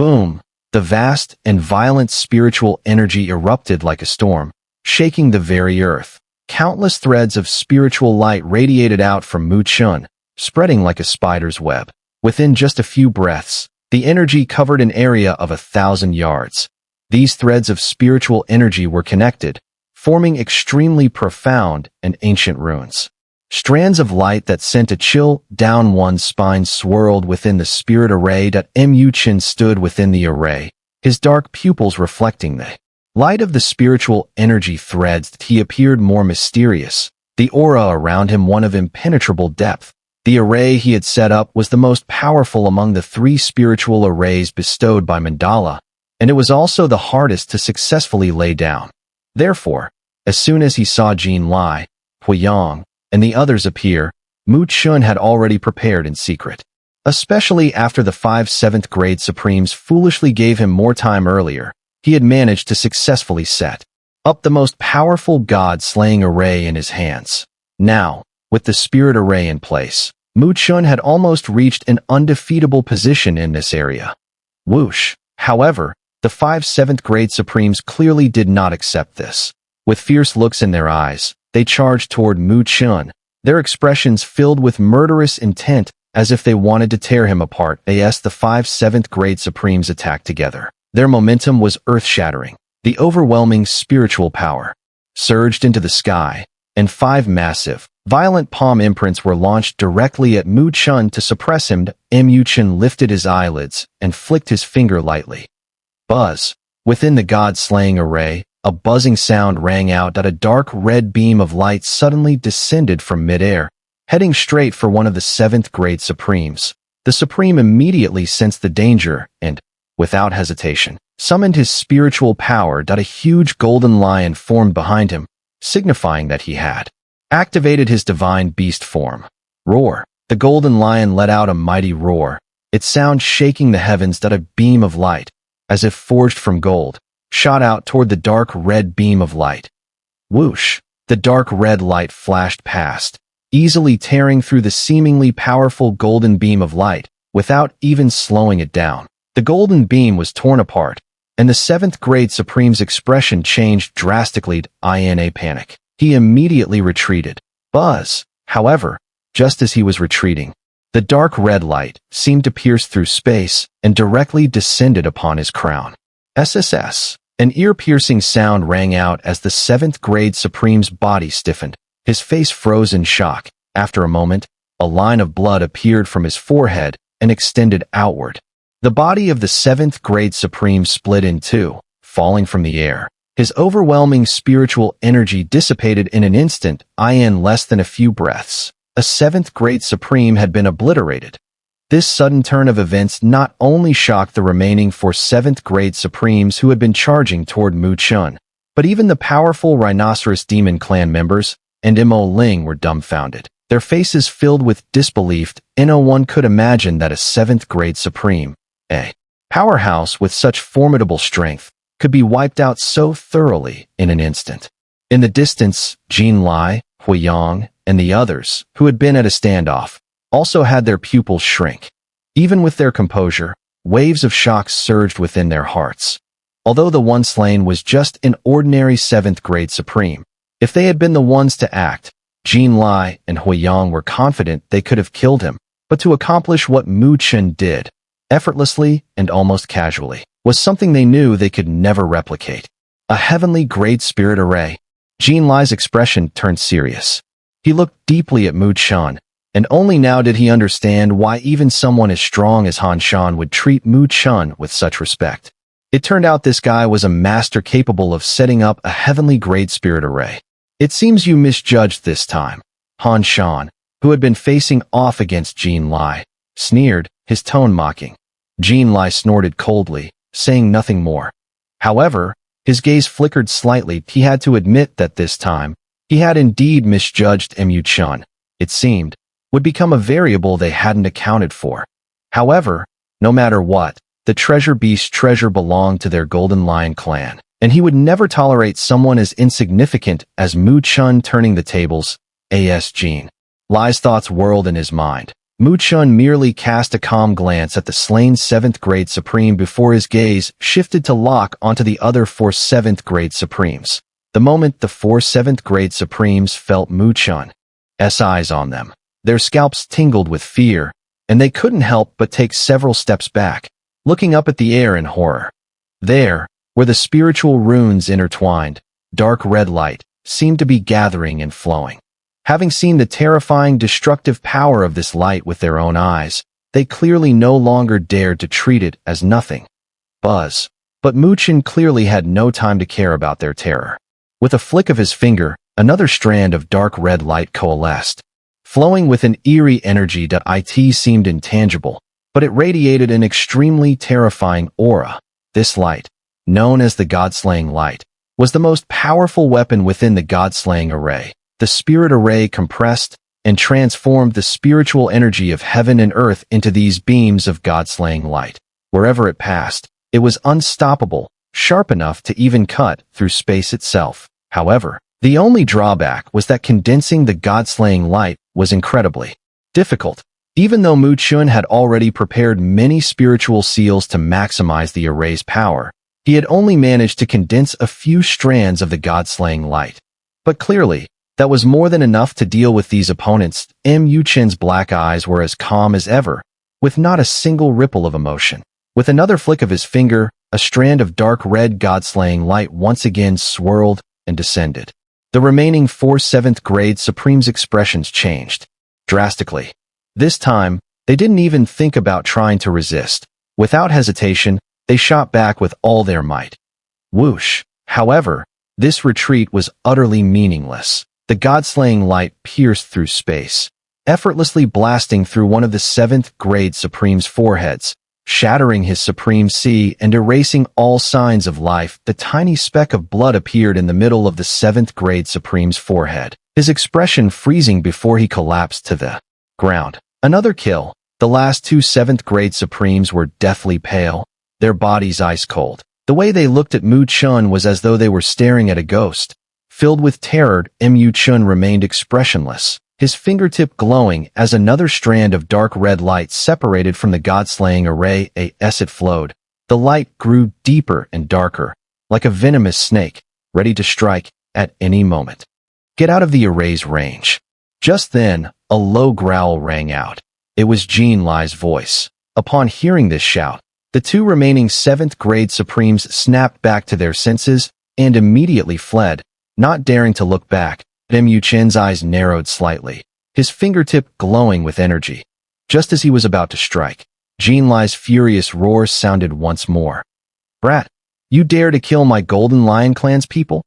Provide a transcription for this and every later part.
Boom! The vast and violent spiritual energy erupted like a storm, shaking the very earth. Countless threads of spiritual light radiated out from Mu Chun, spreading like a spider's web. Within just a few breaths, the energy covered an area of 1,000 yards. These threads of spiritual energy were connected, forming extremely profound and ancient runes. Strands of light that sent a chill down one's spine swirled within the spirit array. Mu Chen stood within the array, his dark pupils reflecting the light of the spiritual energy threads. He appeared more mysterious, the aura around him one of impenetrable depth. The array he had set up was the most powerful among the 3 spiritual arrays bestowed by Mandala, and it was also the hardest to successfully lay down. Therefore, as soon as he saw Jin Lai, Huiyang, and the others appear, Mu Chun had already prepared in secret. Especially after the 5 7th grade Supremes foolishly gave him more time earlier, he had managed to successfully set up the most powerful god-slaying array in his hands. Now, with the spirit array in place, Mu Chun had almost reached an undefeatable position in this area. Whoosh! However, the 5 7th grade Supremes clearly did not accept this. With fierce looks in their eyes, they charged toward Mu Chun, their expressions filled with murderous intent, as if they wanted to tear him apart. As the 5 7th grade Supremes attacked together, their momentum was earth-shattering. The overwhelming spiritual power surged into the sky, and 5 massive, violent palm imprints were launched directly at Mu Chun to suppress him. Mu Chun lifted his eyelids and flicked his finger lightly. Buzz! Within the god-slaying array, a buzzing sound rang out. A dark red beam of light suddenly descended from midair, heading straight for one of the 7th grade Supremes. The Supreme immediately sensed the danger and, without hesitation, summoned his spiritual power. A huge golden lion formed behind him, signifying that he had activated his divine beast form. Roar! The golden lion let out a mighty roar, its sound shaking the heavens. A beam of light, as if forged from gold, shot out toward the dark red beam of light. Whoosh! The dark red light flashed past, easily tearing through the seemingly powerful golden beam of light, without even slowing it down. The golden beam was torn apart, and the 7th grade Supreme's expression changed drastically. In a panic, he immediately retreated. Buzz! However, just as he was retreating, the dark red light seemed to pierce through space and directly descended upon his crown. SSS! An ear-piercing sound rang out as the 7th grade Supreme's body stiffened. His face froze in shock. After a moment, a line of blood appeared from his forehead and extended outward. The body of the 7th grade Supreme split in two, falling from the air. His overwhelming spiritual energy dissipated in an instant. In less than a few breaths, a 7th grade Supreme had been obliterated. This sudden turn of events not only shocked the remaining 4 7th grade Supremes who had been charging toward Mu Chun, but even the powerful Rhinoceros Demon Clan members and Mo Ling were dumbfounded, their faces filled with disbelief. No one could imagine that a 7th grade Supreme, a powerhouse with such formidable strength, could be wiped out so thoroughly in an instant. In the distance, Jin Lai, Huiyang, and the others, who had been at a standoff, also had their pupils shrink. Even with their composure, waves of shock surged within their hearts. Although the one slain was just an ordinary 7th grade Supreme, if they had been the ones to act, Jin Lai and Huiyang were confident they could have killed him. But to accomplish what Mu Chun did, effortlessly and almost casually, was something they knew they could never replicate. A heavenly great spirit array. Jin Lai's expression turned serious. He looked deeply at Mu Chun, and only now did he understand why even someone as strong as Han Shan would treat Mu Chun with such respect. It turned out this guy was a master capable of setting up a heavenly great spirit array. It seems you misjudged this time. Han Shan, who had been facing off against Jin Lai, sneered, his tone mocking. Jin Lai snorted coldly, saying nothing more. However, his gaze flickered slightly. He had to admit that this time, he had indeed misjudged Mu Chun. It seemed, would become a variable they hadn't accounted for. However, no matter what, the treasure beast's treasure belonged to their Golden Lion clan, and he would never tolerate someone as insignificant as Mu Chun turning the tables. Jin Lai's thoughts whirled in his mind. Mu Chun merely cast a calm glance at the slain 7th grade Supreme before his gaze shifted to lock onto the other 4 7th grade Supremes. The moment the 4 7th grade Supremes felt Mu Chun's eyes on them, their scalps tingled with fear, and they couldn't help but take several steps back, looking up at the air in horror. There, where the spiritual runes intertwined, dark red light seemed to be gathering and flowing. Having seen the terrifying, destructive power of this light with their own eyes, they clearly no longer dared to treat it as nothing. But Mu Chun clearly had no time to care about their terror. With a flick of his finger, another strand of dark red light coalesced, flowing with an eerie energy that it seemed intangible, but it radiated an extremely terrifying aura. This light, known as the God-slaying light, was the most powerful weapon within the God-slaying array. The spirit array compressed and transformed the spiritual energy of heaven and earth into these beams of God-slaying light. Wherever it passed, it was unstoppable, sharp enough to even cut through space itself. However, the only drawback was that condensing the God-slaying light was incredibly difficult. Even though Mu Chun had already prepared many spiritual seals to maximize the array's power, he had only managed to condense a few strands of the God-slaying light. But clearly, that was more than enough to deal with these opponents. Mu Chun's black eyes were as calm as ever, with not a single ripple of emotion. With another flick of his finger, a strand of dark red God-slaying light once again swirled and descended. The remaining 4 7th grade Supremes' expressions changed drastically. This time, they didn't even think about trying to resist. Without hesitation, they shot back with all their might. Whoosh! However, this retreat was utterly meaningless. The God-slaying light pierced through space, effortlessly blasting through one of the 7th grade Supreme's foreheads, shattering his Supreme C and erasing all signs of life. The tiny speck of blood appeared in the middle of the 7th grade Supreme's forehead, his expression freezing before he collapsed to the ground. Another kill. The last 2 7th grade Supremes were deathly pale, their bodies ice cold. The way they looked at Mu Chun was as though they were staring at a ghost. Filled with terror, Mu Chun remained expressionless, his fingertip glowing as another strand of dark red light separated from the God-slaying array. As it flowed, the light grew deeper and darker, like a venomous snake, ready to strike at any moment. Get out of the array's range. Just then, a low growl rang out. It was Jin Lai's voice. Upon hearing this shout, the 2 remaining 7th grade Supremes snapped back to their senses and immediately fled, not daring to look back. Mu Chun's eyes narrowed slightly, his fingertip glowing with energy. Just as he was about to strike, Jin Lai's furious roar sounded once more. "Brat, you dare to kill my Golden Lion Clan's people?"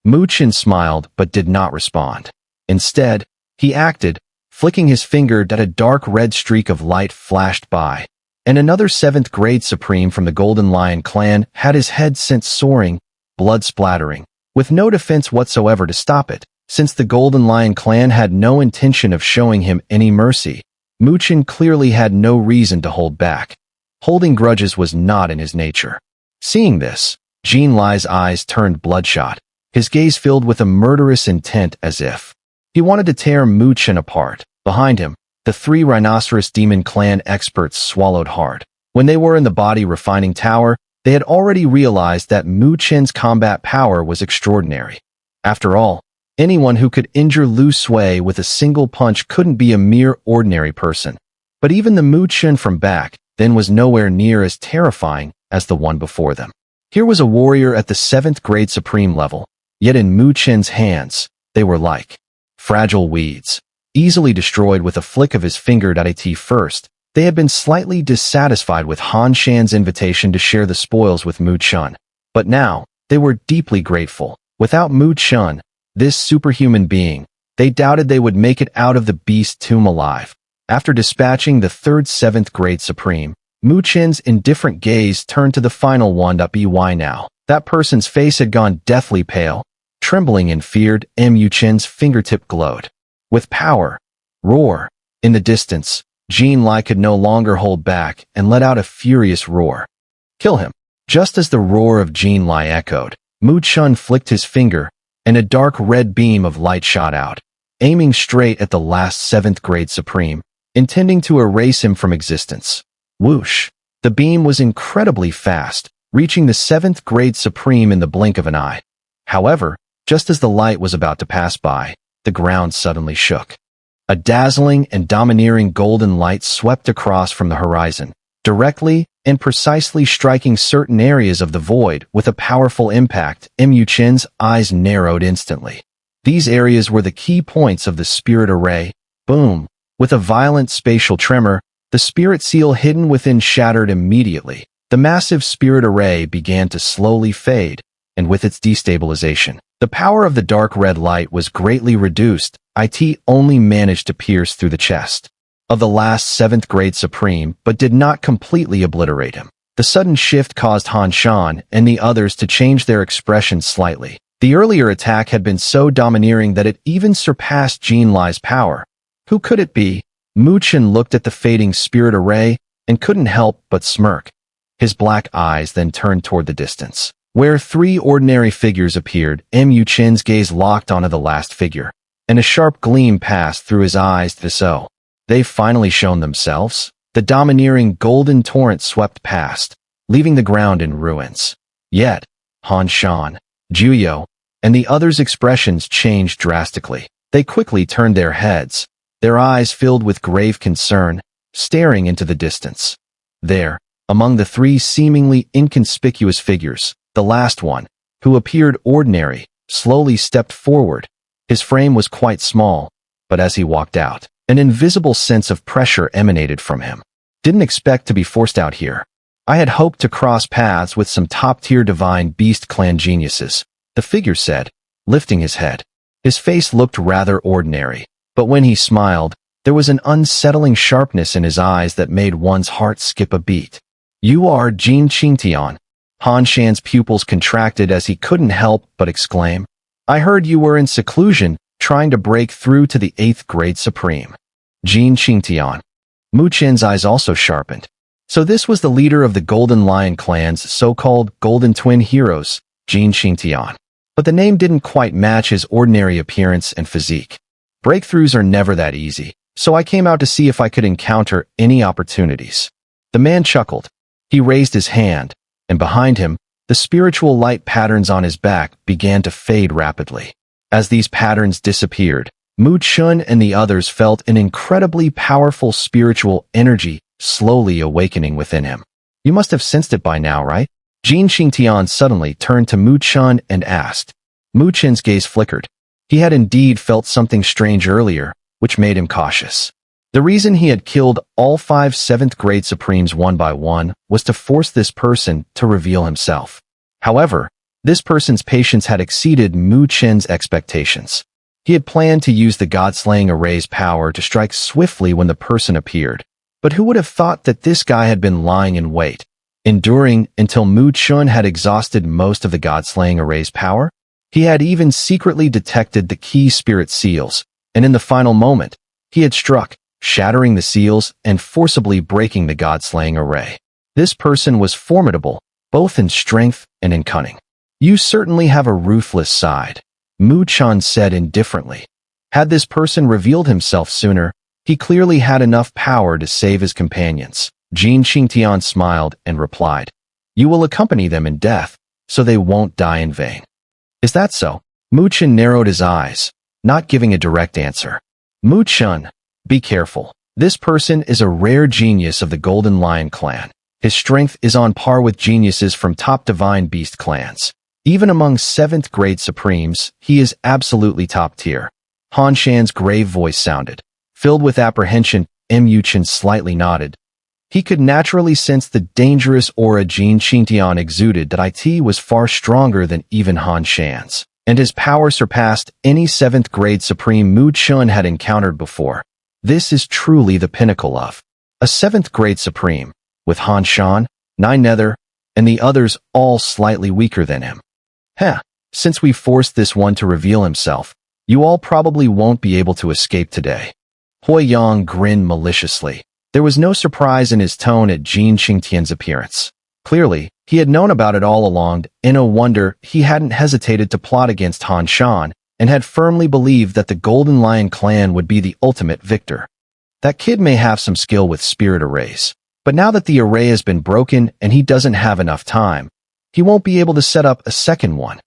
Mu Chun smiled but did not respond. Instead, he acted, flicking his finger that a dark red streak of light flashed by, and another 7th grade Supreme from the Golden Lion Clan had his head sent soaring, blood splattering, with no defense whatsoever to stop it. Since the Golden Lion Clan had no intention of showing him any mercy, Mu Chun clearly had no reason to hold back. Holding grudges was not in his nature. Seeing this, Jin Lai's eyes turned bloodshot, his gaze filled with a murderous intent as if he wanted to tear Mu Chun apart. Behind him, the 3 Rhinoceros Demon Clan experts swallowed hard. When they were in the body refining tower, they had already realized that Mu Chun's combat power was extraordinary. After all, anyone who could injure Lu Sui with a single punch couldn't be a mere ordinary person. But even the Mu Chun from back then was nowhere near as terrifying as the one before them. Here was a warrior at the 7th grade Supreme level, yet in Mu Chun's hands, they were like fragile weeds, easily destroyed with a flick of his finger. At first, they had been slightly dissatisfied with Han Shan's invitation to share the spoils with Mu Chun, but now, they were deeply grateful. Without Mu Chun, this superhuman being, they doubted they would make it out of the beast tomb alive. After dispatching the 3rd 7th grade Supreme, Mu Chun's indifferent gaze turned to the final one. By now, that person's face had gone deathly pale. Trembling in fear, Mu Chun's fingertip glowed with power. Roar! In the distance, Jin Lai could no longer hold back and let out a furious roar. Kill him! Just as the roar of Jin Lai echoed, Mu Chun flicked his finger, and a dark red beam of light shot out. Aiming straight at the last 7th grade Supreme, intending to erase him from existence. Whoosh! The beam was incredibly fast, reaching the 7th grade supreme in the blink of an eye. However, just as the light was about to pass by, the ground suddenly shook. A dazzling and domineering golden light swept across from the horizon, directly and precisely striking certain areas of the void with a powerful impact. Chen's eyes narrowed instantly. These areas were the key points of the spirit array. Boom! With a violent spatial tremor, the spirit seal hidden within shattered immediately. The massive spirit array began to slowly fade, and with its destabilization, the power of the dark red light was greatly reduced. It only managed to pierce through the chest of the last 7th grade supreme, but did not completely obliterate him. The sudden shift caused Han Shan and the others to change their expression slightly. The earlier attack had been so domineering that it even surpassed Jin Lai's power. Who could it be? Chen looked at the fading spirit array and couldn't help but smirk. His black eyes then turned toward the distance, where 3 ordinary figures appeared. Chen's gaze locked onto the last figure, and a sharp gleam passed through his eyes. So, they've finally shown themselves? The domineering golden torrent swept past, leaving the ground in ruins. Yet, Han Shan, Juyo, and the others' expressions changed drastically. They quickly turned their heads, their eyes filled with grave concern, staring into the distance. There, among the 3 seemingly inconspicuous figures, the last one, who appeared ordinary, slowly stepped forward. His frame was quite small, but as he walked out, an invisible sense of pressure emanated from him. Didn't expect to be forced out here. I had hoped to cross paths with some top-tier divine beast clan geniuses, the figure said, lifting his head. His face looked rather ordinary, but when he smiled, there was an unsettling sharpness in his eyes that made one's heart skip a beat. You are Jin Qingtian. Han Shan's pupils contracted as he couldn't help but exclaim. I heard you were in seclusion, trying to break through to the 8th grade supreme. Jin Qingtian. Chen's eyes also sharpened. So this was the leader of the Golden Lion clan's so-called Golden Twin heroes, Jin Qingtian. But the name didn't quite match his ordinary appearance and physique. Breakthroughs are never that easy, so I came out to see if I could encounter any opportunities. The man chuckled. He raised his hand, and behind him, the spiritual light patterns on his back began to fade rapidly. As these patterns disappeared, Chen and the others felt an incredibly powerful spiritual energy slowly awakening within him. You must have sensed it by now, right? Jin Qingtian suddenly turned to Chen and asked. Chen's gaze flickered. He had indeed felt something strange earlier, which made him cautious. The reason he had killed all 5 7th grade supremes one by one was to force this person to reveal himself. However, this person's patience had exceeded Chen's expectations. He had planned to use the God-slaying array's power to strike swiftly when the person appeared. But who would have thought that this guy had been lying in wait, enduring until Chen had exhausted most of the God-slaying array's power? He had even secretly detected the key spirit seals, and in the final moment, he had struck, shattering the seals and forcibly breaking the God-slaying array. This person was formidable, both in strength and in cunning. You certainly have a ruthless side, Chen said indifferently. Had this person revealed himself sooner, he clearly had enough power to save his companions. Jin Qingtian smiled and replied, You will accompany them in death, so they won't die in vain. Is that so? Chen narrowed his eyes, not giving a direct answer. Chen, be careful. This person is a rare genius of the Golden Lion clan. His strength is on par with geniuses from top divine beast clans. Even among 7th grade supremes, he is absolutely top tier. Han Shan's grave voice sounded. Filled with apprehension, Chen slightly nodded. He could naturally sense the dangerous aura Jin Qingtian exuded that it was far stronger than even Han Shan's, and his power surpassed any 7th grade supreme Chen had encountered before. This is truly the pinnacle of a 7th grade supreme, with Han Shan, Nine Nether, and the others all slightly weaker than him. Since we forced this one to reveal himself, you all probably won't be able to escape today. Hoi Yang grinned maliciously. There was no surprise in his tone at Jin Qingtian's appearance. Clearly, he had known about it all along, and no wonder he hadn't hesitated to plot against Han Shan and had firmly believed that the Golden Lion clan would be the ultimate victor. That kid may have some skill with spirit arrays, but now that the array has been broken and he doesn't have enough time, he won't be able to set up a second one.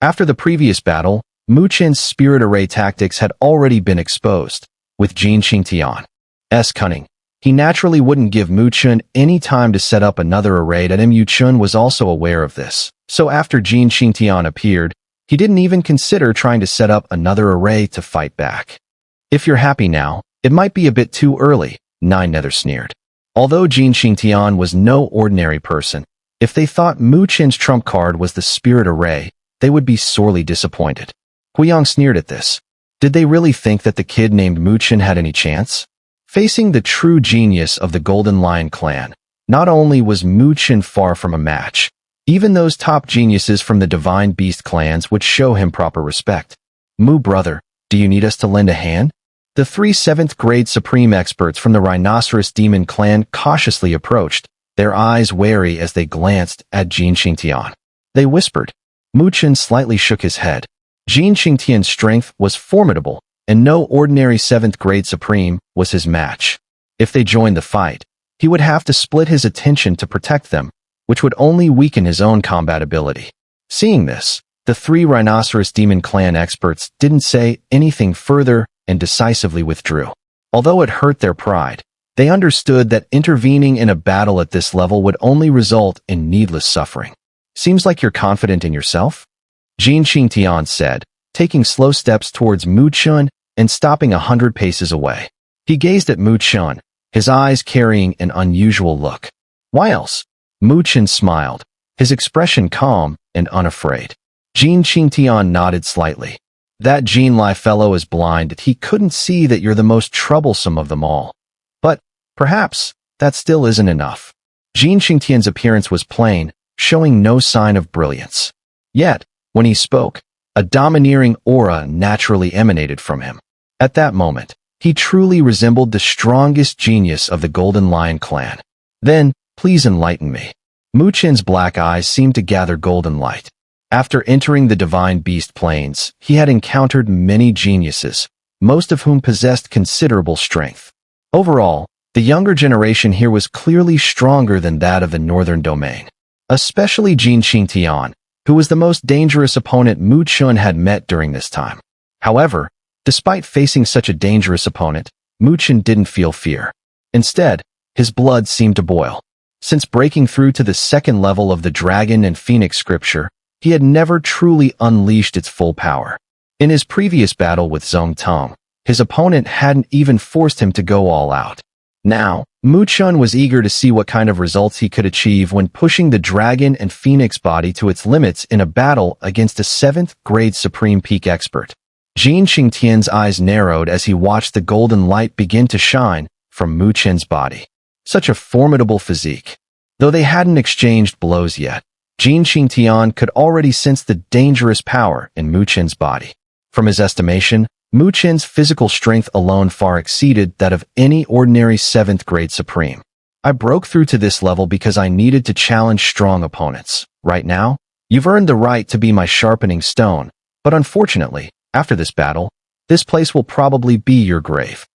After the previous battle, Mu Chen's spirit array tactics had already been exposed. With Jin Qingtian's cunning, he naturally wouldn't give Mu Chen any time to set up another array. That Mu Chen was also aware of this. So after Jin Qingtian appeared, he didn't even consider trying to set up another array to fight back. If you're happy now, it might be a bit too early, Nine Nether sneered. Although Jin Qingtian was no ordinary person, if they thought Mu Chen's trump card was the spirit array, they would be sorely disappointed. Guiyang sneered at this. Did they really think that the kid named Mu Chen had any chance? Facing the true genius of the Golden Lion clan, not only was Mu Chen far from a match, even those top geniuses from the Divine Beast clans would show him proper respect. Mu brother, do you need us to lend a hand? The 3 7th-grade supreme experts from the Rhinoceros Demon clan cautiously approached, their eyes wary as they glanced at Jin Qingtian. They whispered. Mu Chen slightly shook his head. Jin Qingtian's strength was formidable, and no ordinary 7th-grade supreme was his match. If they joined the fight, he would have to split his attention to protect them, which would only weaken his own combat ability. Seeing this, the 3 Rhinoceros Demon clan experts didn't say anything further and decisively withdrew. Although it hurt their pride, they understood that intervening in a battle at this level would only result in needless suffering. Seems like you're confident in yourself? Jin Qingtian said, taking slow steps towards Mu Chen and stopping 100 paces away. He gazed at Mu Chen, his eyes carrying an unusual look. Why else? Mu Chen smiled, his expression calm and unafraid. Jin Qingtian nodded slightly. That Jin Lai fellow is blind that he couldn't see that you're the most troublesome of them all. But, perhaps, that still isn't enough. Jin Qingtian's appearance was plain, showing no sign of brilliance. Yet, when he spoke, a domineering aura naturally emanated from him. At that moment, he truly resembled the strongest genius of the Golden Lion clan. Then, please enlighten me. Mu Chen's black eyes seemed to gather golden light. After entering the Divine Beast Plains, he had encountered many geniuses, most of whom possessed considerable strength. Overall, the younger generation here was clearly stronger than that of the Northern Domain. Especially Jin Qingtian, who was the most dangerous opponent Mu Chen had met during this time. However, despite facing such a dangerous opponent, Mu Chen didn't feel fear. Instead, his blood seemed to boil. Since breaking through to the second level of the Dragon and Phoenix scripture, he had never truly unleashed its full power. In his previous battle with Xun'er, his opponent hadn't even forced him to go all out. Now, Mu Chen was eager to see what kind of results he could achieve when pushing the Dragon and Phoenix body to its limits in a battle against a 7th-grade Supreme Peak expert. Jin Qingtian's eyes narrowed as he watched the golden light begin to shine from Mu Chen's body. Such a formidable physique. Though they hadn't exchanged blows yet, Jin Qingtian could already sense the dangerous power in Mu Chen's body. From his estimation, Mu Chen's physical strength alone far exceeded that of any ordinary 7th-grade Supreme. I broke through to this level because I needed to challenge strong opponents. Right now, you've earned the right to be my sharpening stone, but unfortunately, after this battle, this place will probably be your grave.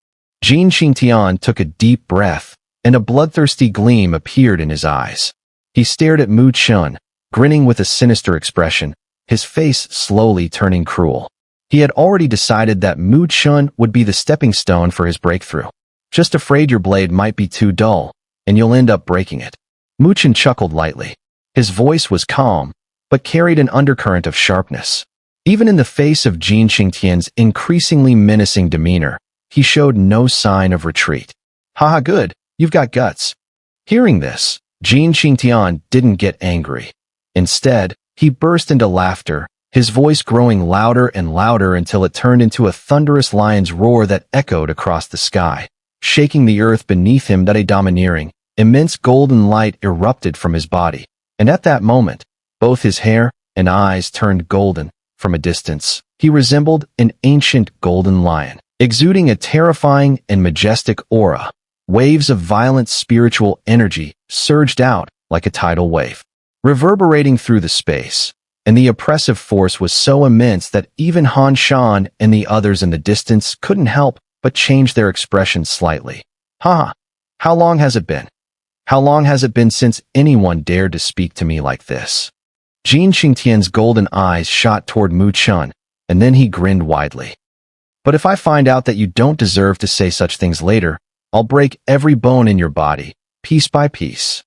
Jin Qingtian took a deep breath, and a bloodthirsty gleam appeared in his eyes. He stared at Mu Chen, grinning with a sinister expression, his face slowly turning cruel. He had already decided that Mu Chen would be the stepping stone for his breakthrough. Just afraid your blade might be too dull, and you'll end up breaking it. Mu Chen chuckled lightly. His voice was calm, but carried an undercurrent of sharpness. Even in the face of Jin Qingtian's increasingly menacing demeanor, he showed no sign of retreat. Haha, good, you've got guts. Hearing this, Jin Qingtian didn't get angry. Instead, he burst into laughter, his voice growing louder and louder until it turned into a thunderous lion's roar that echoed across the sky, shaking the earth beneath him. That a domineering, immense golden light erupted from his body, and at that moment, both his hair and eyes turned golden. From a distance, he resembled an ancient golden lion, exuding a terrifying and majestic aura. Waves of violent spiritual energy surged out like a tidal wave, reverberating through the space, and the oppressive force was so immense that even Han Shan and the others in the distance couldn't help but changed their expression slightly. Huh? How long has it been? How long has it been since anyone dared to speak to me like this? Jin Qingtian's golden eyes shot toward Mu Chen, and then he grinned widely. But if I find out that you don't deserve to say such things later, I'll break every bone in your body, piece by piece.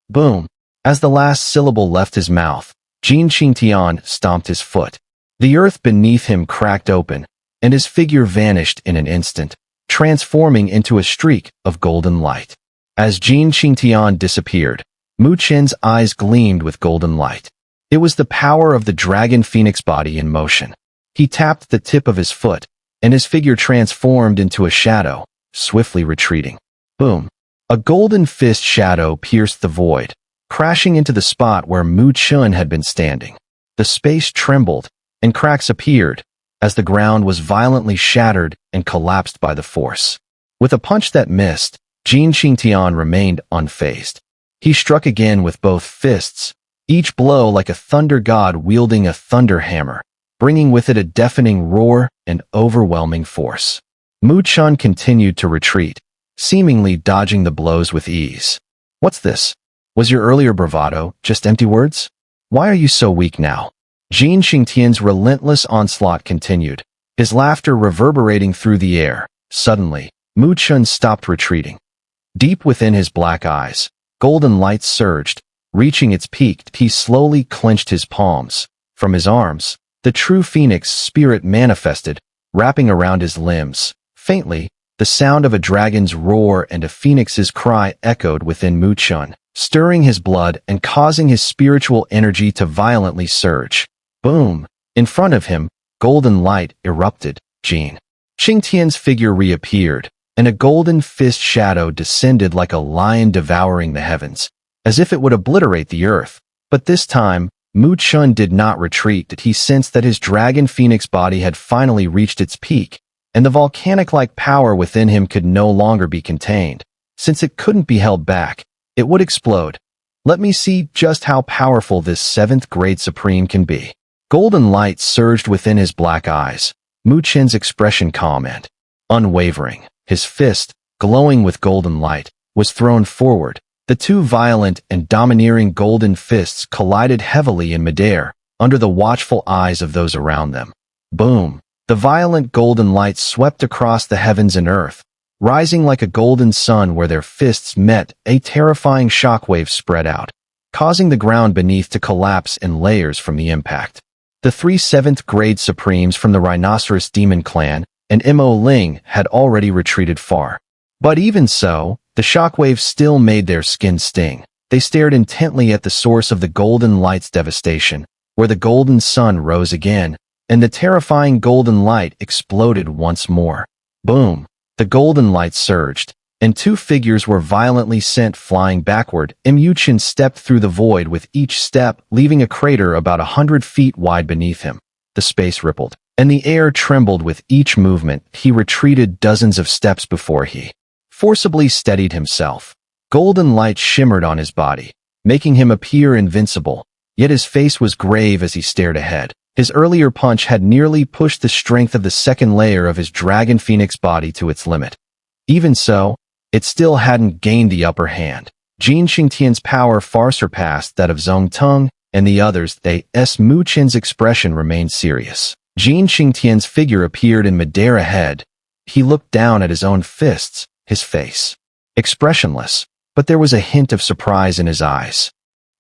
Boom. As the last syllable left his mouth, Jin Qingtian stomped his foot. The earth beneath him cracked open, and his figure vanished in an instant, transforming into a streak of golden light. As Jin Qingtian disappeared, Mu Chen's eyes gleamed with golden light. It was the power of the dragon phoenix body in motion. He tapped the tip of his foot, and his figure transformed into a shadow, swiftly retreating. Boom! A golden fist shadow pierced the void, crashing into the spot where Mu Chen had been standing. The space trembled, and cracks appeared, as the ground was violently shattered and collapsed by the force. With a punch that missed, Jin Qingtian remained unfazed. He struck again with both fists, each blow like a thunder god wielding a thunder hammer, bringing with it a deafening roar and overwhelming force. Mu Chen continued to retreat, seemingly dodging the blows with ease. What's this? Was your earlier bravado just empty words? Why are you so weak now? Jin Qingtian's relentless onslaught continued, his laughter reverberating through the air. Suddenly, Mu Chen stopped retreating. Deep within his black eyes, golden light surged. Reaching its peak, he slowly clenched his palms. From his arms, the true phoenix spirit manifested, wrapping around his limbs. Faintly, the sound of a dragon's roar and a phoenix's cry echoed within Mu Chen, stirring his blood and causing his spiritual energy to violently surge. Boom! In front of him, golden light erupted. Jin Qingtian's figure reappeared, and a golden fist shadow descended like a lion devouring the heavens, as if it would obliterate the earth. But this time, Mu Chen did not retreat. He sensed that his dragon phoenix body had finally reached its peak, and the volcanic-like power within him could no longer be contained. Since it couldn't be held back, it would explode. Let me see just how powerful this 7th grade supreme can be. Golden light surged within his black eyes. Mu Chen's expression calm and unwavering. His fist, glowing with golden light, was thrown forward. The two violent and domineering golden fists collided heavily in midair, under the watchful eyes of those around them. Boom! The violent golden light swept across the heavens and earth, rising like a golden sun where their fists met. A terrifying shockwave spread out, causing the ground beneath to collapse in layers from the impact. The 3 7th grade supremes from the Rhinoceros Demon Clan and Mo Ling had already retreated far. But even so, the shockwaves still made their skin sting. They stared intently at the source of the golden light's devastation, where the golden sun rose again, and the terrifying golden light exploded once more. Boom! The golden light surged, and 2 figures were violently sent flying backward. Mu Chen stepped through the void with each step, leaving a crater about 100 feet wide beneath him. The space rippled, and the air trembled with each movement. He retreated dozens of steps before he forcibly steadied himself. Golden light shimmered on his body, making him appear invincible, yet his face was grave as he stared ahead. His earlier punch had nearly pushed the strength of the 2nd layer of his dragon phoenix body to its limit. Even so, it still hadn't gained the upper hand. Jin Qingtian's power far surpassed that of Zhong Teng and the others. Mu Chen's expression remained serious. Jin Qingtian's figure appeared in midair ahead. He looked down at his own fists, his face expressionless, but there was a hint of surprise in his eyes.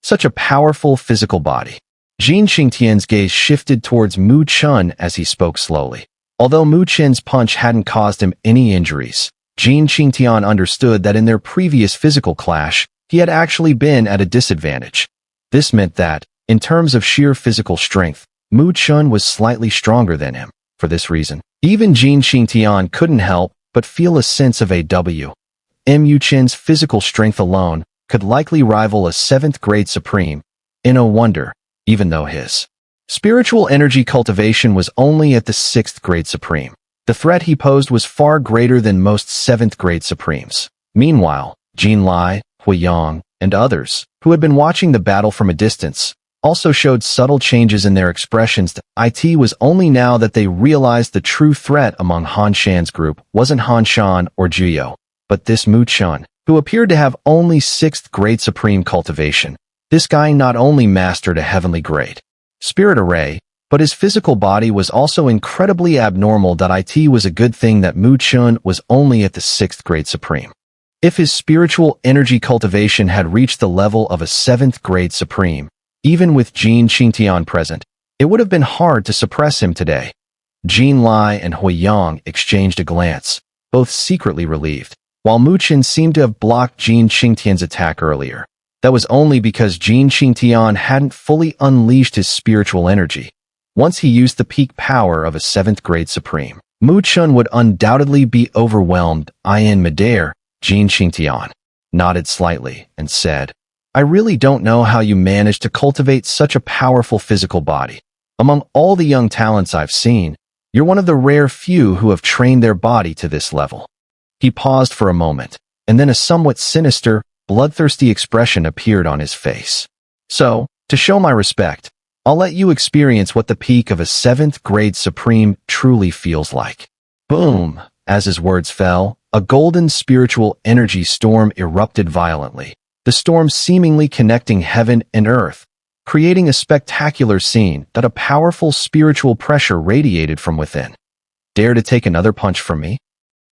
Such a powerful physical body. Jin Qingtian's gaze shifted towards Mu Chen as he spoke slowly. Although Mu Chen's punch hadn't caused him any injuries, Jin Qingtian understood that in their previous physical clash, he had actually been at a disadvantage. This meant that, in terms of sheer physical strength, Mu Chen was slightly stronger than him. For this reason, even Jin Qingtian couldn't help but feel a sense of Mu Chen's physical strength alone could likely rival a 7th grade supreme. No wonder, even though his spiritual energy cultivation was only at the 6th grade supreme, the threat he posed was far greater than most 7th grade supremes. Meanwhile, Jin Lai, Huiyang, and others, who had been watching the battle from a distance, also showed subtle changes in their expressions. It was only now that they realized the true threat among Han Shan's group wasn't Han Shan or Juyo, but this Mu Chen, who appeared to have only 6th grade supreme cultivation. This guy not only mastered a heavenly grade spirit array, but his physical body was also incredibly abnormal. It was a good thing that Mu Chen was only at the 6th grade supreme. If his spiritual energy cultivation had reached the level of a 7th grade supreme, even with Jin Qingtian present, it would have been hard to suppress him today. Jin Lai and Hui Yang exchanged a glance, both secretly relieved. While Mu Chen seemed to have blocked Jin Qingtian's attack earlier, that was only because Jin Qingtian hadn't fully unleashed his spiritual energy. Once he used the peak power of a 7th grade supreme, Mu Chen would undoubtedly be overwhelmed. In midair, Jin Qingtian nodded slightly and said, I really don't know how you managed to cultivate such a powerful physical body. Among all the young talents I've seen, you're one of the rare few who have trained their body to this level. He paused for a moment, and then a somewhat sinister, bloodthirsty expression appeared on his face. So, to show my respect, I'll let you experience what the peak of a 7th grade supreme truly feels like. Boom! As his words fell, a golden spiritual energy storm erupted violently, the storm seemingly connecting heaven and earth, creating a spectacular scene that a powerful spiritual pressure radiated from within. Dare to take another punch from me?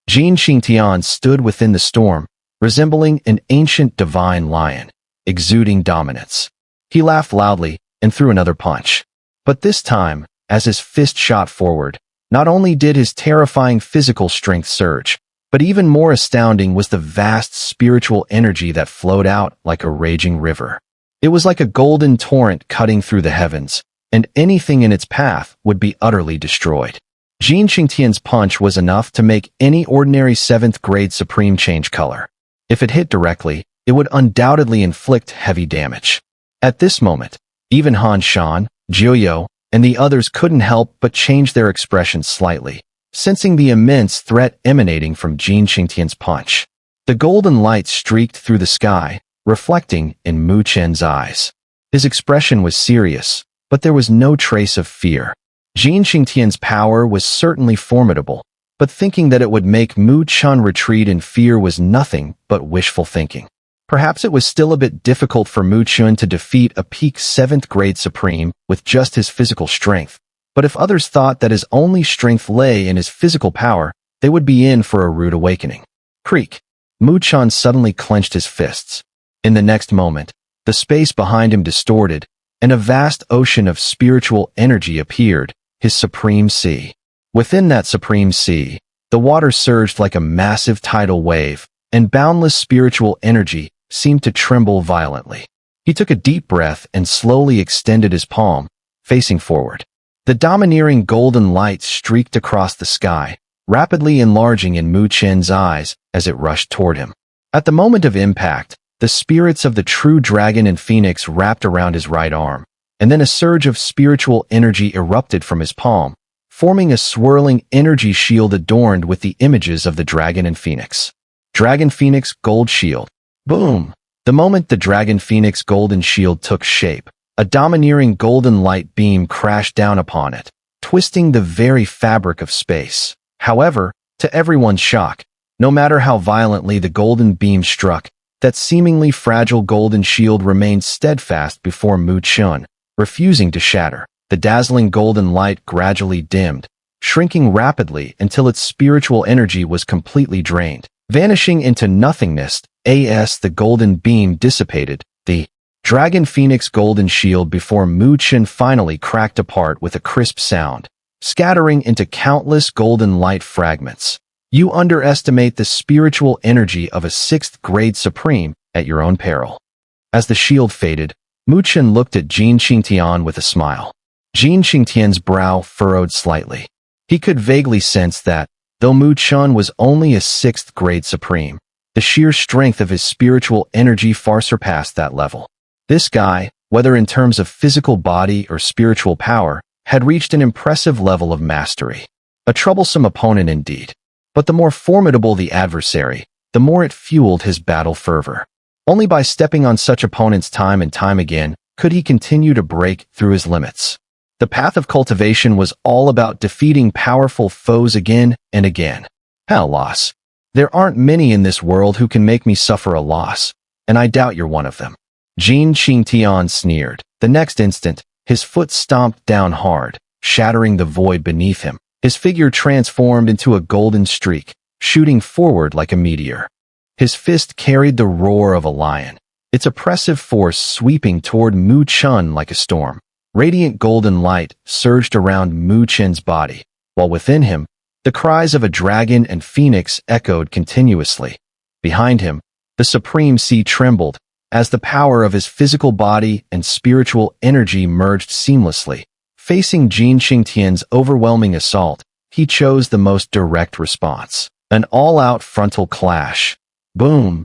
Jin Qingtian stood within the storm, resembling an ancient divine lion, exuding dominance. He laughed loudly and threw another punch. But this time, as his fist shot forward, not only did his terrifying physical strength surge, but even more astounding was the vast spiritual energy that flowed out like a raging river. It was like a golden torrent cutting through the heavens, and anything in its path would be utterly destroyed. Jin Qingtian's punch was enough to make any ordinary 7th grade supreme change color. If it hit directly, it would undoubtedly inflict heavy damage. At this moment, even Han Shan, Juyo, and the others couldn't help but change their expressions slightly, sensing the immense threat emanating from Jin Qingtian's punch. The golden light streaked through the sky, reflecting in Mu Chen's eyes. His expression was serious, but there was no trace of fear. Jin Qingtian's power was certainly formidable, but thinking that it would make Mu Chen retreat in fear was nothing but wishful thinking. Perhaps it was still a bit difficult for Mu Chen to defeat a peak 7th grade supreme with just his physical strength, but if others thought that his only strength lay in his physical power, they would be in for a rude awakening. Creak! Mu Chen suddenly clenched his fists. In the next moment, the space behind him distorted, and a vast ocean of spiritual energy appeared, his supreme sea. Within that supreme sea, the water surged like a massive tidal wave, and boundless spiritual energy seemed to tremble violently. He took a deep breath and slowly extended his palm, facing forward. The domineering golden light streaked across the sky, rapidly enlarging in Mu Chen's eyes as it rushed toward him. At the moment of impact, the spirits of the true dragon and phoenix wrapped around his right arm, and then a surge of spiritual energy erupted from his palm, forming a swirling energy shield adorned with the images of the dragon and phoenix. Dragon Phoenix Gold Shield. Boom! The moment the Dragon Phoenix Golden Shield took shape, a domineering golden light beam crashed down upon it, twisting the very fabric of space. However, to everyone's shock, no matter how violently the golden beam struck, that seemingly fragile golden shield remained steadfast before Mu Chen, refusing to shatter. The dazzling golden light gradually dimmed, shrinking rapidly until its spiritual energy was completely drained, vanishing into nothingness. As the golden beam dissipated, the Dragon Phoenix Golden Shield before Mu Chen finally cracked apart with a crisp sound, scattering into countless golden light fragments. You underestimate the spiritual energy of a 6th grade supreme at your own peril. As the shield faded, Mu Chen looked at Jin Qingtian with a smile. Jin Qingtian's brow furrowed slightly. He could vaguely sense that, though Mu Chen was only a 6th grade supreme, the sheer strength of his spiritual energy far surpassed that level. This guy, whether in terms of physical body or spiritual power, had reached an impressive level of mastery. A troublesome opponent indeed. But the more formidable the adversary, the more it fueled his battle fervor. Only by stepping on such opponents time and time again Could he continue to break through his limits? The path of cultivation was all about defeating powerful foes again and again. Hell, loss. There aren't many in this world who can make me suffer a loss, and I doubt you're one of them. Jin Qingtian sneered. The next instant, his foot stomped down hard, shattering the void beneath him. His figure transformed into a golden streak, shooting forward like a meteor. His fist carried the roar of a lion, its oppressive force sweeping toward Mu Chen like a storm. Radiant golden light surged around Mu Chen's body, while within him, the cries of a dragon and phoenix echoed continuously. Behind him, the supreme sea trembled, as the power of his physical body and spiritual energy merged seamlessly. Facing Jin Qingtian's overwhelming assault, he chose the most direct response. An all-out frontal clash. Boom!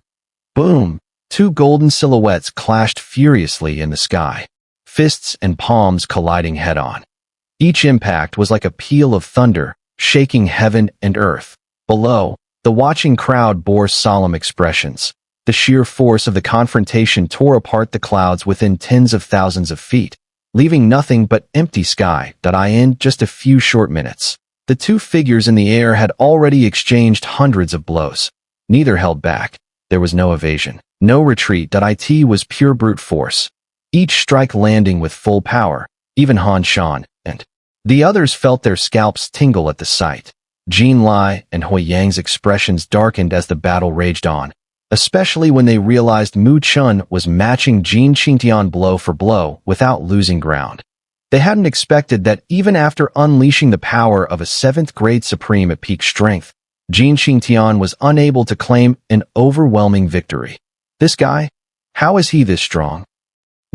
Boom! Two golden silhouettes clashed furiously in the sky, fists and palms colliding head-on. Each impact was like a peal of thunder, shaking heaven and earth. Below, the watching crowd bore solemn expressions. The sheer force of the confrontation tore apart the clouds within tens of thousands of feet, leaving nothing but empty sky in just a few short minutes. The two figures in the air had already exchanged hundreds of blows. Neither held back. There was no evasion, no retreat. It was pure brute force. Each strike landing with full power. Even Han Shan and the others felt their scalps tingle at the sight. Jin Lai and Hui Yang's expressions darkened as the battle raged on, especially when they realized Mu Chen was matching Jin Qingtian blow for blow without losing ground. They hadn't expected that even after unleashing the power of a 7th grade supreme at peak strength, Jin Qingtian was unable to claim an overwhelming victory. This guy? How is he this strong?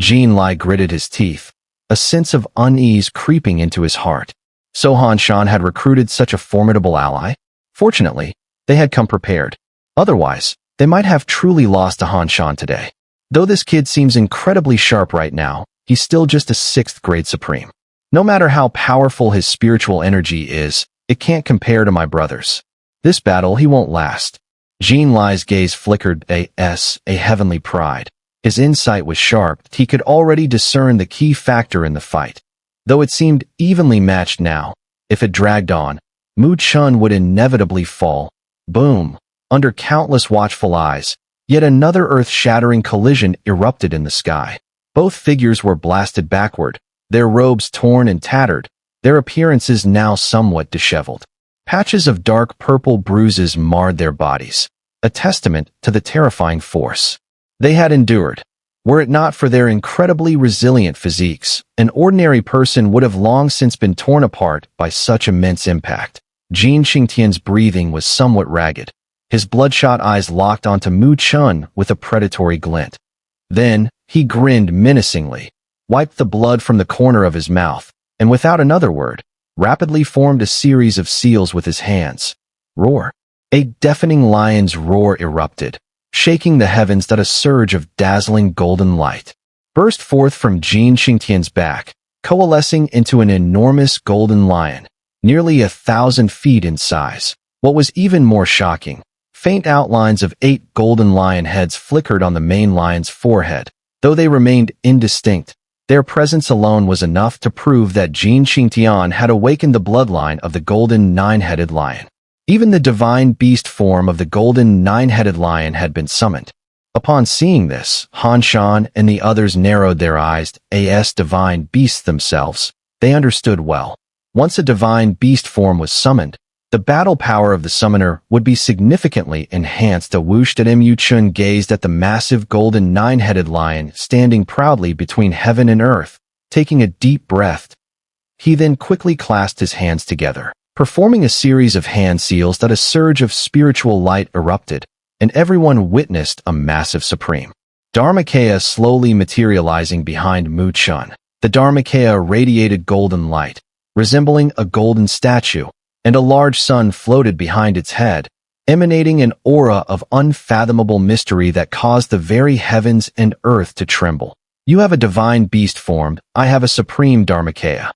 Jin Lai gritted his teeth, a sense of unease creeping into his heart. So Han Shan had recruited such a formidable ally? Fortunately, they had come prepared. Otherwise, they might have truly lost to Han Shan today. Though this kid seems incredibly sharp right now, he's still just a 6th grade supreme. No matter how powerful his spiritual energy is, it can't compare to my brother's. This battle he won't last. Jin Lai's gaze flickered a heavenly pride. His insight was sharp. He could already discern the key factor in the fight. Though it seemed evenly matched now, if it dragged on, Mu Chen would inevitably fall. Boom! Under countless watchful eyes, yet another earth-shattering collision erupted in the sky. Both figures were blasted backward, their robes torn and tattered, their appearances now somewhat disheveled. Patches of dark purple bruises marred their bodies, a testament to the terrifying force they had endured. Were it not for their incredibly resilient physiques, an ordinary person would have long since been torn apart by such immense impact. Jin Qingtian's breathing was somewhat ragged. His bloodshot eyes locked onto Mu Chen with a predatory glint. Then, he grinned menacingly, wiped the blood from the corner of his mouth, and without another word, rapidly formed a series of seals with his hands. Roar! A deafening lion's roar erupted, shaking the heavens. A surge of dazzling golden light burst forth from Jin Qingtian's back, coalescing into an enormous golden lion, nearly 1,000 feet in size. What was even more shocking, faint outlines of 8 golden lion heads flickered on the main lion's forehead. Though they remained indistinct, their presence alone was enough to prove that Jin Qingtian had awakened the bloodline of the golden 9-headed lion. Even the divine beast form of the golden 9-headed lion had been summoned. Upon seeing this, Han Shan and the others narrowed their eyes. As divine beasts themselves, they understood well. Once a divine beast form was summoned, the battle power of the summoner would be significantly enhanced. Mu Chen gazed at the massive golden 9-headed lion standing proudly between heaven and earth, taking a deep breath. He then quickly clasped his hands together, performing a series of hand seals. A surge of spiritual light erupted, and everyone witnessed a massive supreme Dharmakaya slowly materializing behind Mu Chen. The Dharmakaya radiated golden light, resembling a golden statue, and a large sun floated behind its head, emanating an aura of unfathomable mystery that caused the very heavens and earth to tremble. You have a divine beast formed, I have a supreme Dharmakaya.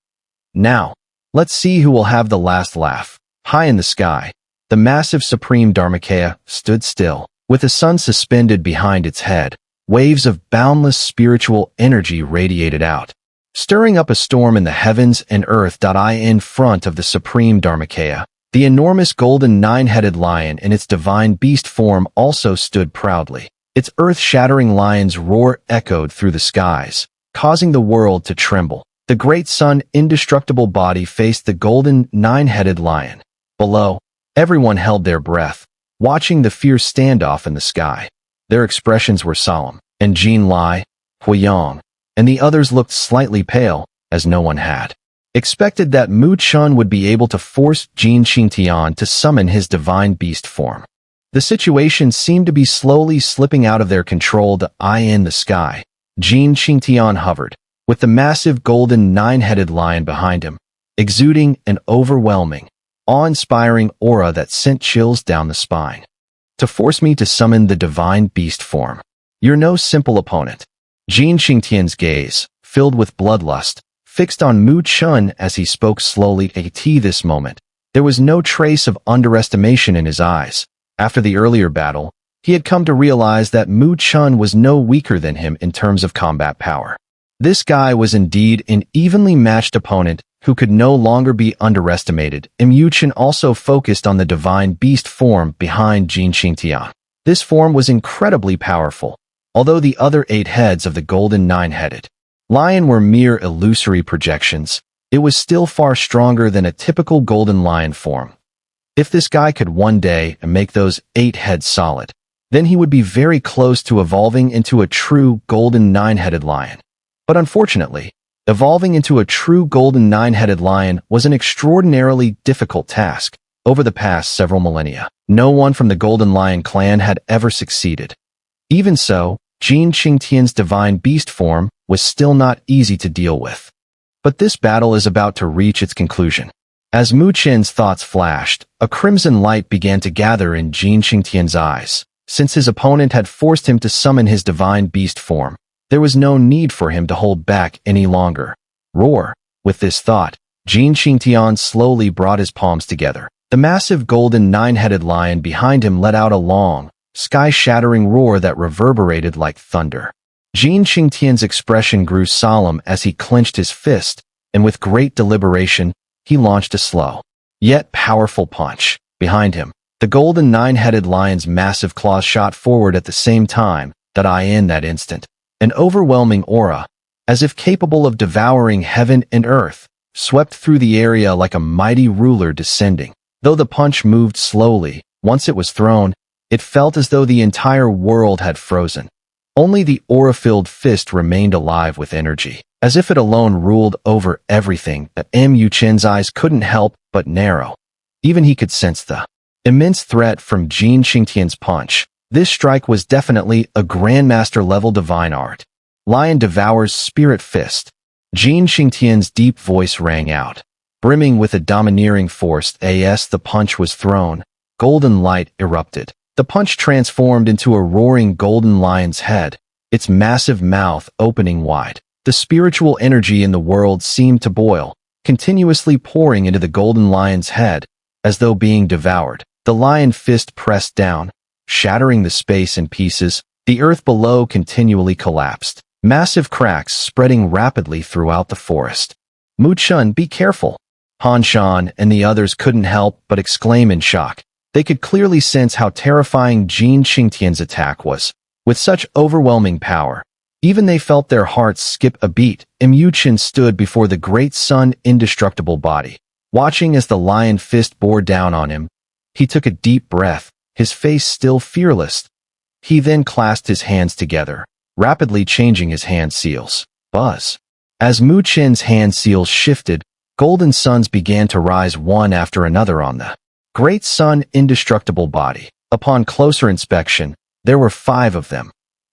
Now, let's see who will have the last laugh. High in the sky, the massive supreme Dharmakaya stood still, with the sun suspended behind its head, waves of boundless spiritual energy radiated out, stirring up a storm in the heavens and earth. In front of the supreme Dharmakaya, the enormous golden nine-headed lion in its divine beast form also stood proudly. Its earth-shattering lion's roar echoed through the skies, causing the world to tremble. The great sun indestructible body faced the golden nine-headed lion. Below, everyone held their breath, watching the fierce standoff in the sky. Their expressions were solemn, and Jin Lai, Huiyang, and the others looked slightly pale, as no one had expected that Mu Chun would be able to force Jin Qingtian to summon his divine beast form. The situation seemed to be slowly slipping out of their control. In the sky, Jin Qingtian hovered, with the massive golden nine-headed lion behind him, exuding an overwhelming, awe-inspiring aura that sent chills down the spine. To force me to summon the divine beast form. You're no simple opponent. Jin Qingtian's gaze, filled with bloodlust, fixed on Mu Chun as he spoke slowly. At this moment, there was no trace of underestimation in his eyes. After the earlier battle, he had come to realize that Mu Chun was no weaker than him in terms of combat power. This guy was indeed an evenly matched opponent who could no longer be underestimated. Mu Chun also focused on the divine beast form behind Jin Qingtian. This form was incredibly powerful, although the other 8 heads of the golden nine-headed lion were mere illusory projections. It was still far stronger than a typical golden lion form. If this guy could one day make those 8 heads solid, then he would be very close to evolving into a true golden nine-headed lion. But unfortunately, evolving into a true golden nine-headed lion was an extraordinarily difficult task. Over the past several millennia, no one from the Golden Lion clan had ever succeeded. Even so, Jin Qingtian's divine beast form was still not easy to deal with. But this battle is about to reach its conclusion. As Mu Chen's thoughts flashed, a crimson light began to gather in Jin Qingtian's eyes. Since his opponent had forced him to summon his divine beast form, there was no need for him to hold back any longer. Roar! With this thought, Jin Qingtian slowly brought his palms together. The massive golden nine-headed lion behind him let out a long, sky-shattering roar that reverberated like thunder. Jin Qingtian's expression grew solemn as he clenched his fist, and with great deliberation, he launched a slow, yet powerful punch. Behind him, the golden nine-headed lion's massive claws shot forward at the same time. In that instant, an overwhelming aura, as if capable of devouring heaven and earth, swept through the area like a mighty ruler descending. Though the punch moved slowly, once it was thrown, it felt as though the entire world had frozen. Only the aura-filled fist remained alive with energy, as if it alone ruled over everything. Mu Chen's eyes couldn't help but narrow. Even he could sense the immense threat from Jin Qingtian's punch. This strike was definitely a Grandmaster-level divine art. Lion devours spirit fist. Jin Qingtian's deep voice rang out, brimming with a domineering force. As the punch was thrown, golden light erupted. The punch transformed into a roaring golden lion's head, its massive mouth opening wide. The spiritual energy in the world seemed to boil, continuously pouring into the golden lion's head, as though being devoured. The lion fist pressed down, shattering the space in pieces. The earth below continually collapsed, massive cracks spreading rapidly throughout the forest. Mu Chun, be careful! Han Shan and the others couldn't help but exclaim in shock. They could clearly sense how terrifying Jin Qingtian's attack was. With such overwhelming power, even they felt their hearts skip a beat. Mu Chen stood before the great sun indestructible body, watching as the lion fist bore down on him. He took a deep breath, his face still fearless. He then clasped his hands together, rapidly changing his hand seals. Buzz! As Mu Chen's hand seals shifted, golden suns began to rise one after another on the great sun indestructible body. Upon closer inspection, there were 5 of them.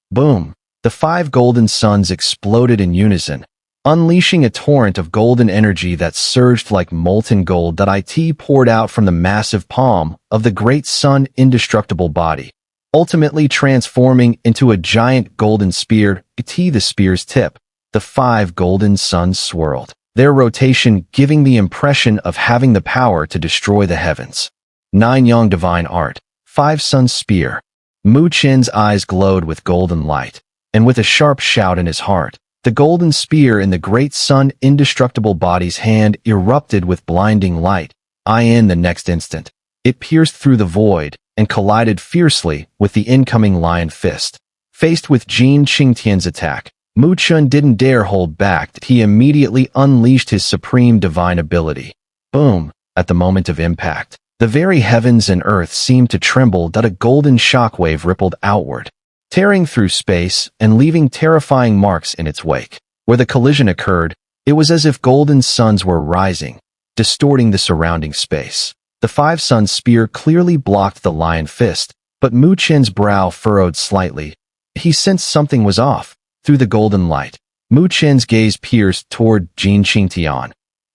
Boom! The 5 golden suns exploded in unison, unleashing a torrent of golden energy that surged like molten gold. It poured out from the massive palm of the great sun indestructible body, ultimately transforming into a giant golden spear. The spear's tip, the 5 golden suns swirled, their rotation giving the impression of having the power to destroy the heavens. 9 Yang divine art, 5 suns spear. Mu Chen's eyes glowed with golden light. and with a sharp shout in his heart, the golden spear in the great sun indestructible body's hand erupted with blinding light. In the next instant, it pierced through the void and collided fiercely with the incoming lion fist. Faced with Jin Qingtian's attack, Mu Chen didn't dare hold back. He immediately unleashed his supreme divine ability. Boom! At the moment of impact, the very heavens and earth seemed to tremble. A golden shockwave rippled outward, tearing through space and leaving terrifying marks in its wake. Where the collision occurred, it was as if golden suns were rising, distorting the surrounding space. The five-sun spear clearly blocked the lion fist, but Mu Chen's brow furrowed slightly. He sensed something was off. Through the golden light, Mu Chen's gaze pierced toward Jin Qingtian,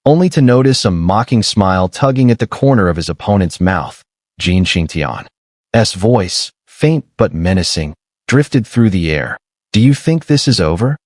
only to notice a mocking smile tugging at the corner of his opponent's mouth. Jin Qingtian's voice, faint but menacing, drifted through the air. "Do you think this is over?"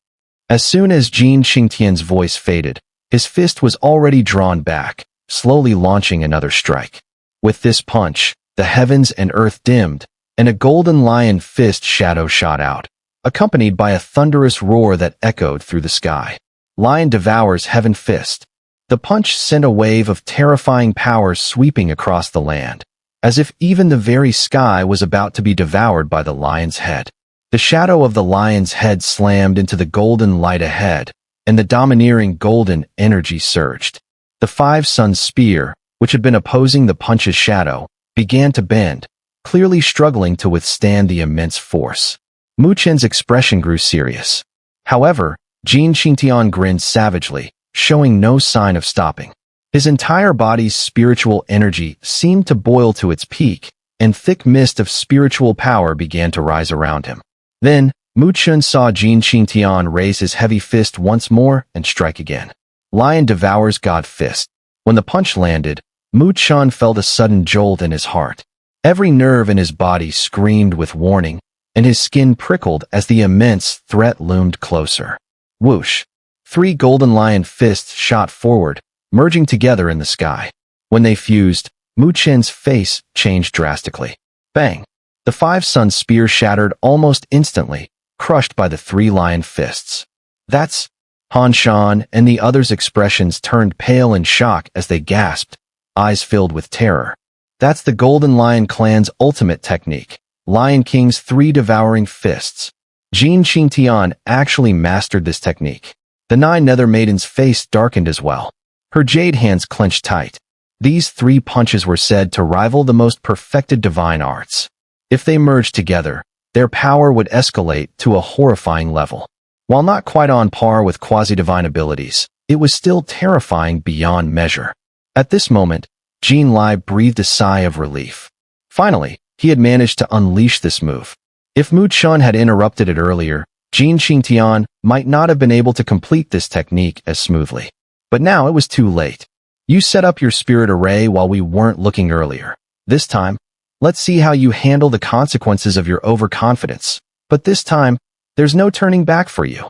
As soon as Jin Qingtian's voice faded, his fist was already drawn back, slowly launching another strike. With this punch, the heavens and earth dimmed, and a golden lion fist shadow shot out, accompanied by a thunderous roar that echoed through the sky. Lion devours heaven fist. The punch sent a wave of terrifying power sweeping across the land, as if even the very sky was about to be devoured by the lion's head. The shadow of the lion's head slammed into the golden light ahead, and the domineering golden energy surged. The five-sun spear, which had been opposing the punch's shadow, began to bend, clearly struggling to withstand the immense force. Mu Chen's expression grew serious. However, Jin Qingtian grinned savagely, showing no sign of stopping. His entire body's spiritual energy seemed to boil to its peak, and thick mist of spiritual power began to rise around him. Then, Mu Chen saw Jin Qingtian raise his heavy fist once more and strike again. Lion devours God fist. When the punch landed, Mu Chen felt a sudden jolt in his heart. Every nerve in his body screamed with warning, and his skin prickled as the immense threat loomed closer. Whoosh! 3 golden lion fists shot forward, merging together in the sky. When they fused, Mu Chen's face changed drastically. Bang! The five-sun spear shattered almost instantly, crushed by the 3 lion fists. "That's..." Han Shan and the others' expressions turned pale in shock as they gasped, eyes filled with terror. "That's the Golden Lion clan's ultimate technique. Lion King's 3 devouring fists." Jin Qingtian actually mastered this technique. The 9 Nether Maiden's face darkened as well. Her jade hands clenched tight. These 3 punches were said to rival the most perfected divine arts. If they merged together, their power would escalate to a horrifying level. While not quite on par with quasi-divine abilities, it was still terrifying beyond measure. At this moment, Jin Lai breathed a sigh of relief. Finally, he had managed to unleash this move. If Mu Chen had interrupted it earlier, Jin Qingtian might not have been able to complete this technique as smoothly. But now it was too late. "You set up your spirit array while we weren't looking earlier. This time, let's see how you handle the consequences of your overconfidence. But this time, there's no turning back for you."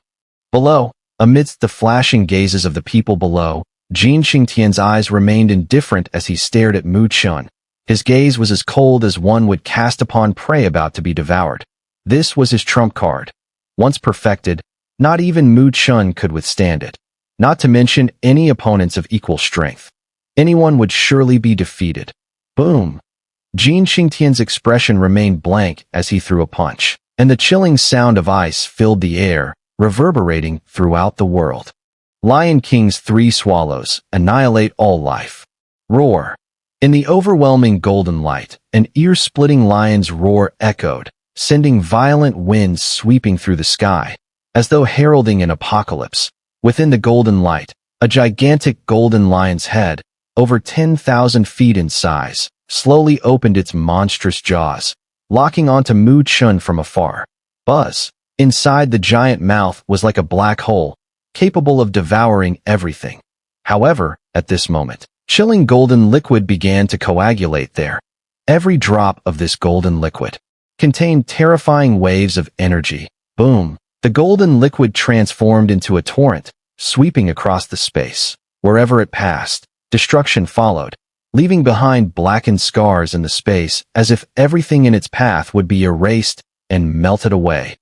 Below, amidst the flashing gazes of the people below, Jin Qingtian's eyes remained indifferent as he stared at Mu Chen. His gaze was as cold as one would cast upon prey about to be devoured. This was his trump card. Once perfected, not even Mu Chen could withstand it, not to mention any opponents of equal strength. Anyone would surely be defeated. Boom! Jin Qingtian's expression remained blank as he threw a punch, and the chilling sound of ice filled the air, reverberating throughout the world. Lion King's 3 swallows annihilate all life. Roar! In the overwhelming golden light, an ear-splitting lion's roar echoed, sending violent winds sweeping through the sky, as though heralding an apocalypse. Within the golden light, a gigantic golden lion's head, over 10,000 feet in size, slowly opened its monstrous jaws, locking onto Mu Chen from afar. Buzz! Inside the giant mouth was like a black hole, capable of devouring everything. However, at this moment, chilling golden liquid began to coagulate there. Every drop of this golden liquid contained terrifying waves of energy. Boom! The golden liquid transformed into a torrent, sweeping across the space. Wherever it passed, destruction followed, leaving behind blackened scars in the space as if everything in its path would be erased and melted away.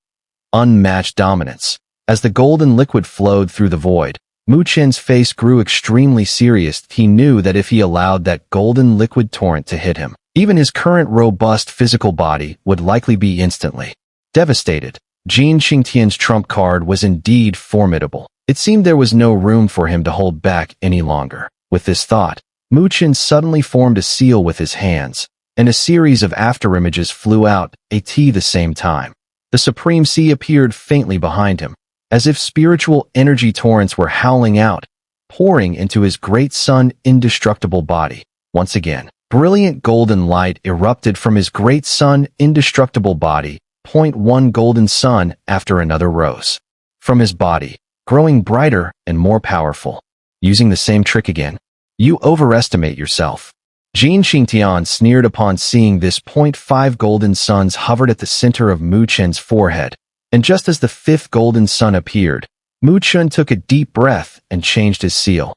unmatched dominance. As the golden liquid flowed through the void, Mu Chen's face grew extremely serious. He knew that if he allowed that golden liquid torrent to hit him, even his current robust physical body would likely be instantly devastated. Jin Qingtian's trump card was indeed formidable. It seemed there was no room for him to hold back any longer. With this thought, Mu Chen suddenly formed a seal with his hands, and a series of afterimages flew out at the same time. The Supreme Sea appeared faintly behind him, as if spiritual energy torrents were howling out, pouring into his great sun indestructible body. Once again, brilliant golden light erupted from his great sun indestructible body. One golden sun after another rose from his body, growing brighter and more powerful. Using the same trick again. You overestimate yourself. Jin Qingtian sneered upon seeing this. 5 golden suns hovered at the center of Mu Chen's forehead, and just as the 5th golden sun appeared, Mu Chen took a deep breath and changed his seal.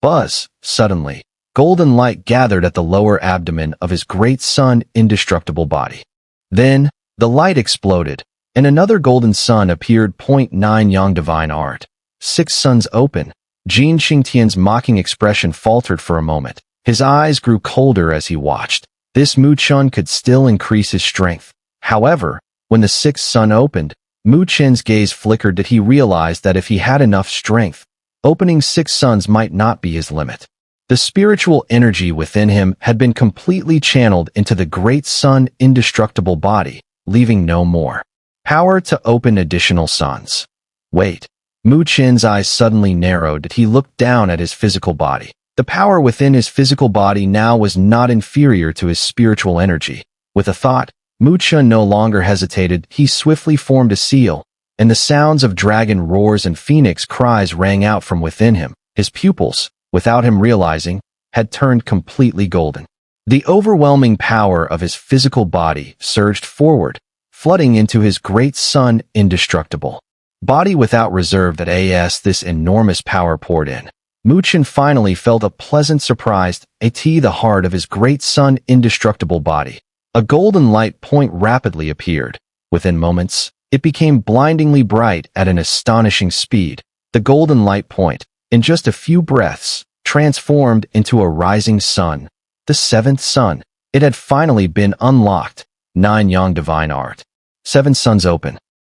Buzz! Suddenly, golden light gathered at the lower abdomen of his great sun indestructible body. Then, the light exploded, and another golden sun appeared. 9 Yang divine art. 6 suns open. Jin Qingtian's mocking expression faltered for a moment. His eyes grew colder as he watched. This Mu Chen could still increase his strength. However, when the 6th sun opened, Mu Chen's gaze flickered that he realized that if he had enough strength, opening 6 suns might not be his limit. The spiritual energy within him had been completely channeled into the great sun indestructible body, leaving no more power to open additional suns. Wait. Mu Chen's eyes suddenly narrowed as he looked down at his physical body. The power within his physical body now was not inferior to his spiritual energy. With a thought, Mu Chen no longer hesitated. He swiftly formed a seal, and the sounds of dragon roars and phoenix cries rang out from within him. His pupils, without him realizing, had turned completely golden. The overwhelming power of his physical body surged forward, flooding into his great sun indestructible body without reserve. As this enormous power poured in, Mu Chen finally felt a pleasant surprise at the heart of his great sun indestructible body. A golden light point rapidly appeared. Within moments, it became blindingly bright at an astonishing speed. The golden light point, in just a few breaths, transformed into a rising sun. The 7th sun. It had finally been unlocked. 9 Yang divine art. 7 suns open.